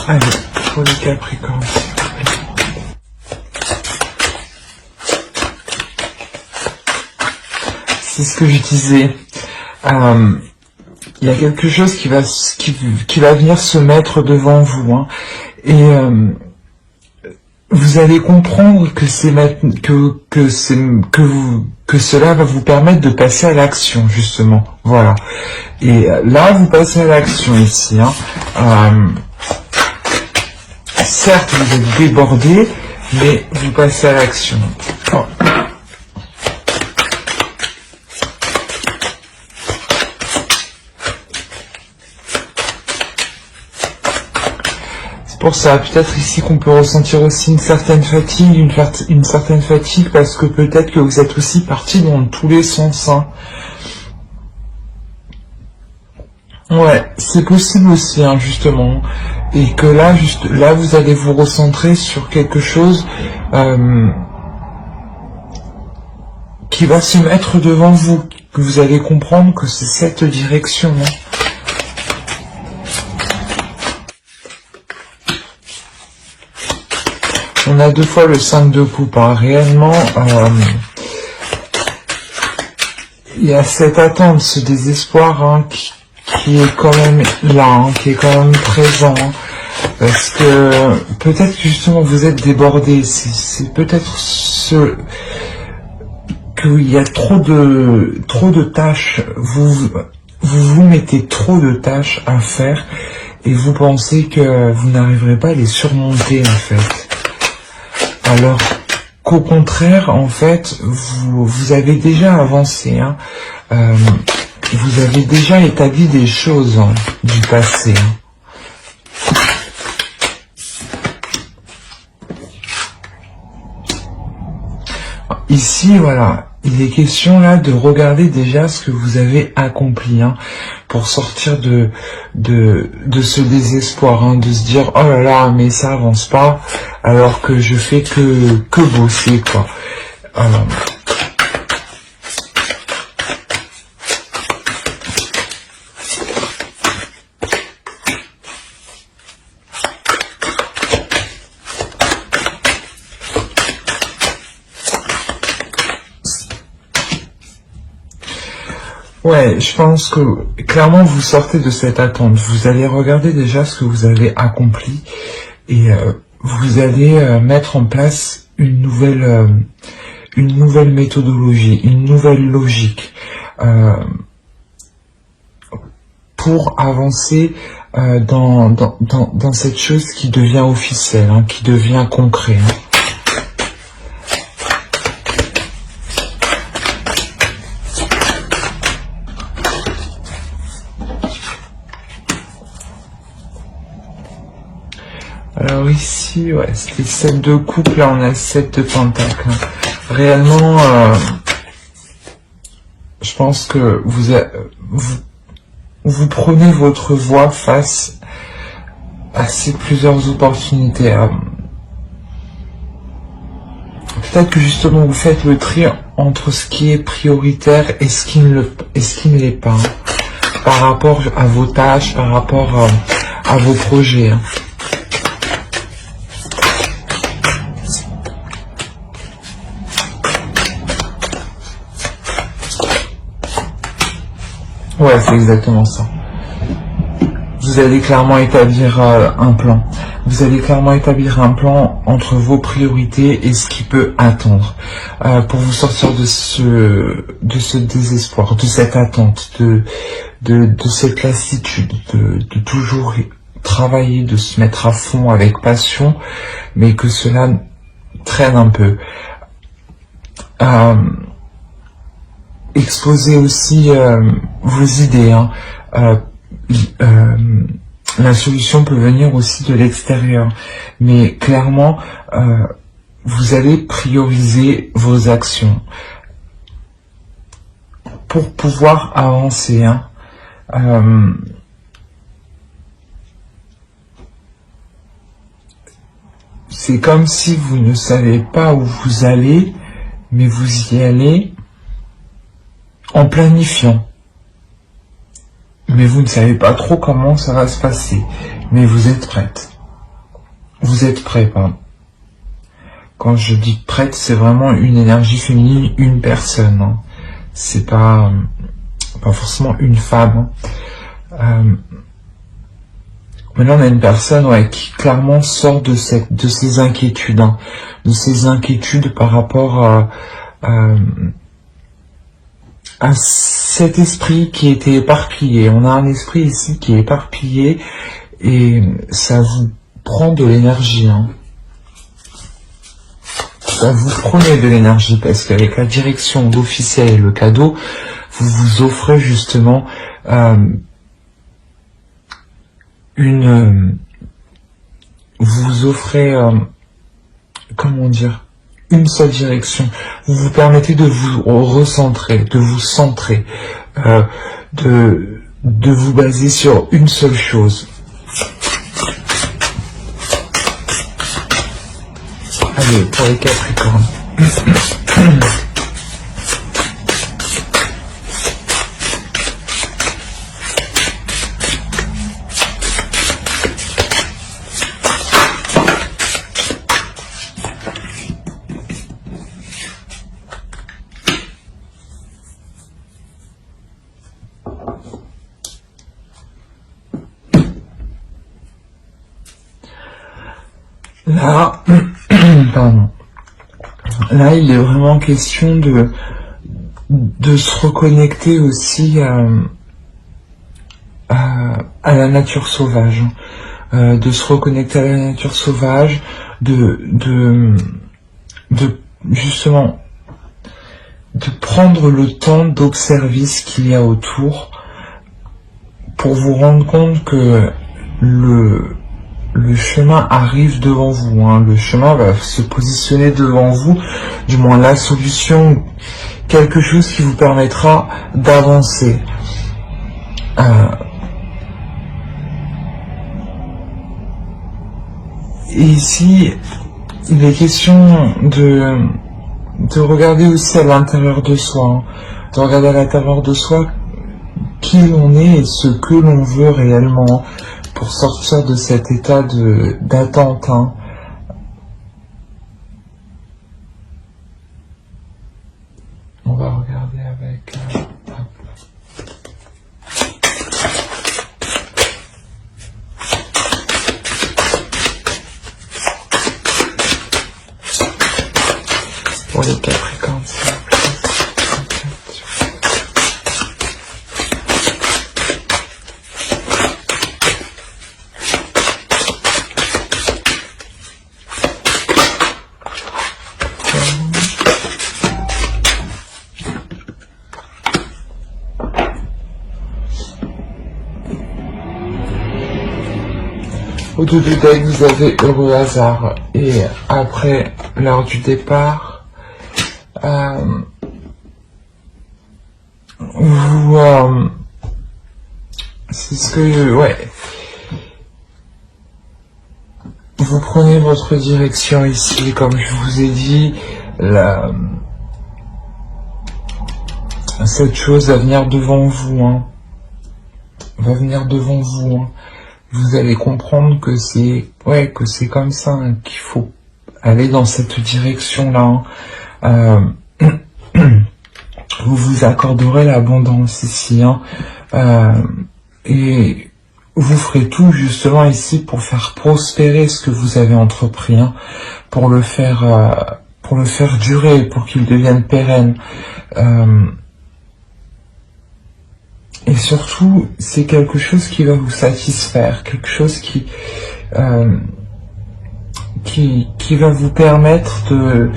Allez, pour les Capricornes. C'est ce que je disais. Il y a quelque chose qui va venir se mettre devant vous, hein, et vous allez comprendre que cela va vous permettre de passer à l'action, justement. Voilà. Et là, vous passez à l'action ici. Hein. Certes, vous êtes débordé, mais vous passez à l'action. Oh. Pour ça, peut-être ici qu'on peut ressentir aussi une certaine fatigue, parce que peut-être que vous êtes aussi parti dans tous les sens. Hein. Ouais, c'est possible aussi, hein, justement. Et que là, vous allez vous recentrer sur quelque chose qui va se mettre devant vous, que vous allez comprendre que c'est cette direction. Hein. On a deux fois le 5 de coupe, hein. Réellement, il y a cette attente, ce désespoir, hein, qui est quand même là, hein, qui est quand même présent, hein, parce que peut-être justement vous êtes débordé, c'est peut-être qu'il y a trop de tâches, vous mettez trop de tâches à faire et vous pensez que vous n'arriverez pas à les surmonter en fait. Alors qu'au contraire, en fait, vous avez déjà avancé, hein. Vous avez déjà établi des choses, hein, du passé. Hein. Ici, voilà, il est question là de regarder déjà ce que vous avez accompli, hein, pour sortir de ce désespoir, hein, de se dire oh là là, mais ça avance pas, alors que je fais que bosser, quoi. Ouais, je pense que clairement vous sortez de cette attente. Vous allez regarder déjà ce que vous avez accompli et vous allez mettre en place une nouvelle méthodologie, une nouvelle logique pour avancer dans cette chose qui devient officielle, hein, qui devient concret. Hein. Alors ici, ouais, c'était 7 de coupe, là on a 7 de pentacle. Réellement, je pense que vous prenez votre voie face à ces plusieurs opportunités. Peut-être que justement vous faites le tri entre ce qui est prioritaire et ce qui ne l'est pas. Par rapport à vos tâches, par rapport à vos projets. Hein. Ouais, c'est exactement ça. Vous allez clairement établir un plan. Vous allez clairement établir un plan entre vos priorités et ce qui peut attendre. Pour vous sortir de ce désespoir, de cette attente, de cette lassitude, de toujours travailler, de se mettre à fond avec passion, mais que cela traîne un peu. Exposez aussi vos idées. Hein. La solution peut venir aussi de l'extérieur. Mais clairement, vous allez prioriser vos actions pour pouvoir avancer. Hein. C'est comme si vous ne savez pas où vous allez, mais vous y allez en planifiant. Mais vous ne savez pas trop comment ça va se passer. Mais vous êtes prête. vous êtes prêt, pardon. Quand je dis prête, c'est vraiment une énergie féminine, une personne. Hein. C'est pas forcément une femme. Hein. Maintenant, on a une personne qui clairement sort de ces inquiétudes, hein, de ces inquiétudes par rapport à cet esprit qui était éparpillé. On a un esprit ici qui est éparpillé et ça vous prend de l'énergie. Hein. Ça vous prenez de l'énergie parce qu'avec la direction, l'officiel et le cadeau, vous vous offrez justement comment dire, une seule direction. Vous vous permettez de vous recentrer, de vous centrer, de vous baser sur une seule chose. Allez, pour les Capricornes. Là, pardon. Là, il est vraiment question de se reconnecter aussi à la nature sauvage, de se reconnecter à la nature sauvage, justement de prendre le temps d'observer ce qu'il y a autour pour vous rendre compte que le chemin arrive devant vous, hein. Le chemin va se positionner devant vous, du moins la solution, quelque chose qui vous permettra d'avancer. Et ici, il est question de regarder aussi à l'intérieur de soi, hein. De regarder à l'intérieur de soi qui l'on est et ce que l'on veut réellement, pour sortir de cet état d'attente. Hein. On va regarder avec... pour les Capricornes, au tout du deck, vous avez heureux hasard. Et après l'heure du départ, c'est ce que... ouais. Vous prenez votre direction ici, comme je vous ai dit, cette chose va venir devant vous, hein. Va venir devant vous, hein. Vous allez comprendre que c'est comme ça, hein, qu'il faut aller dans cette direction-là. Hein. Vous vous accorderez l'abondance ici, hein. Et vous ferez tout justement ici pour faire prospérer ce que vous avez entrepris, hein, pour le faire durer, pour qu'il devienne pérenne. Et surtout, c'est quelque chose qui va vous satisfaire, quelque chose qui va vous permettre de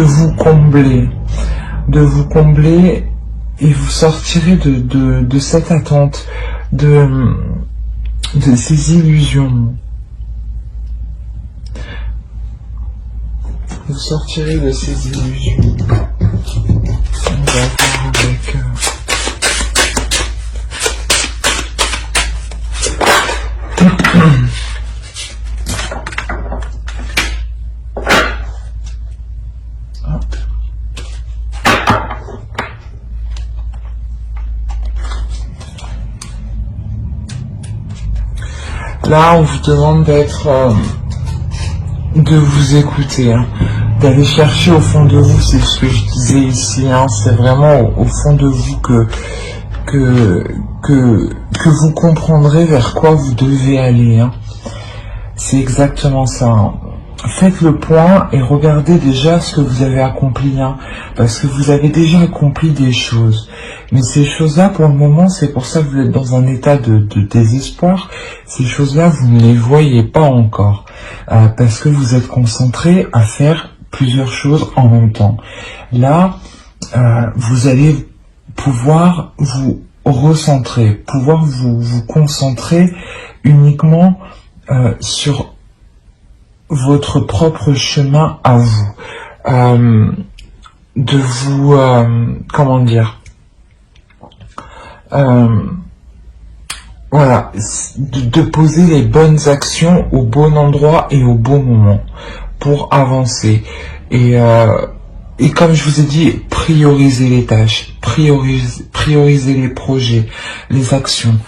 vous combler, et vous sortirez de cette attente, de ces illusions. Vous sortirez de ces illusions. On va voir avec... Là, on vous demande d'être, de vous écouter, hein, d'aller chercher au fond de vous, c'est ce que je disais ici, hein, c'est vraiment au fond de vous que vous comprendrez vers quoi vous devez aller, hein. C'est exactement ça, hein. Faites le point et regardez déjà ce que vous avez accompli, hein, parce que vous avez déjà accompli des choses. Mais ces choses-là, pour le moment, c'est pour ça que vous êtes dans un état de désespoir. Ces choses-là, vous ne les voyez pas encore, parce que vous êtes concentré à faire plusieurs choses en même temps. Là, vous allez pouvoir vous recentrer, pouvoir vous concentrer uniquement sur votre propre chemin à vous, de vous, comment dire, voilà, de poser les bonnes actions au bon endroit et au bon moment pour avancer. Et comme je vous ai dit, priorisez les tâches, priorisez les projets, les actions.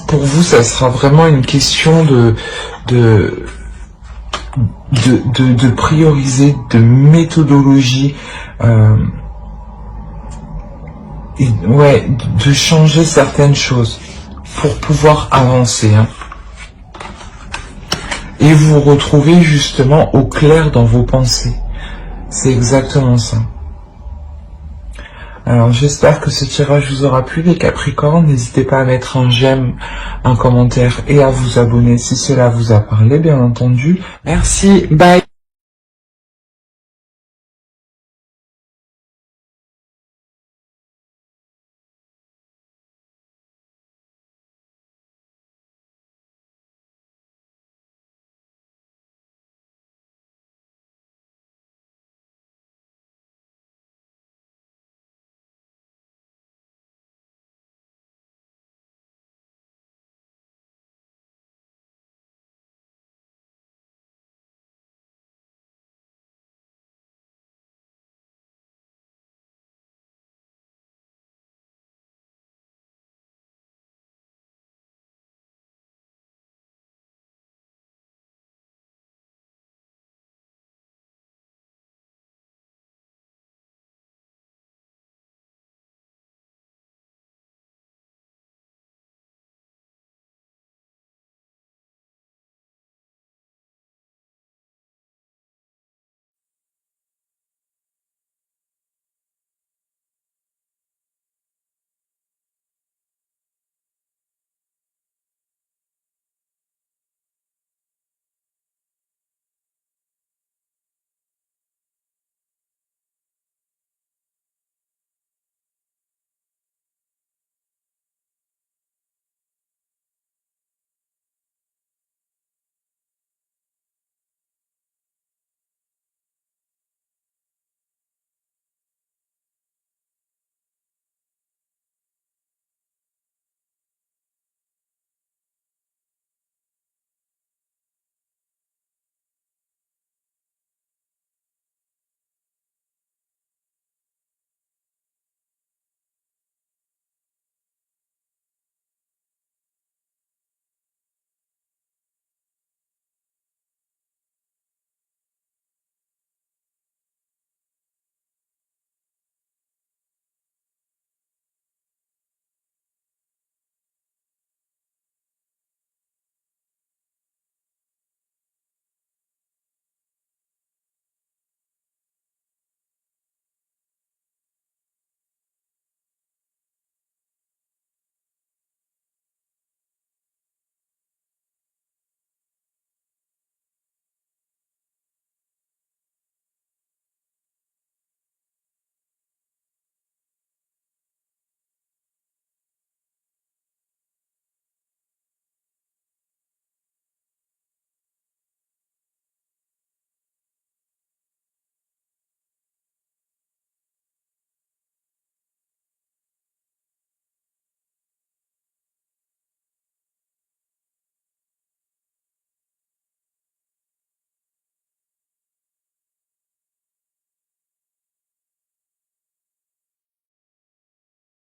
Pour vous, ça sera vraiment une question de prioriser, de méthodologie, et ouais, de changer certaines choses pour pouvoir avancer, hein. Et vous retrouvez justement au clair dans vos pensées. C'est exactement ça. Alors j'espère que ce tirage vous aura plu les Capricornes. N'hésitez pas à mettre un j'aime, un commentaire et à vous abonner si cela vous a parlé, bien entendu. Merci, bye.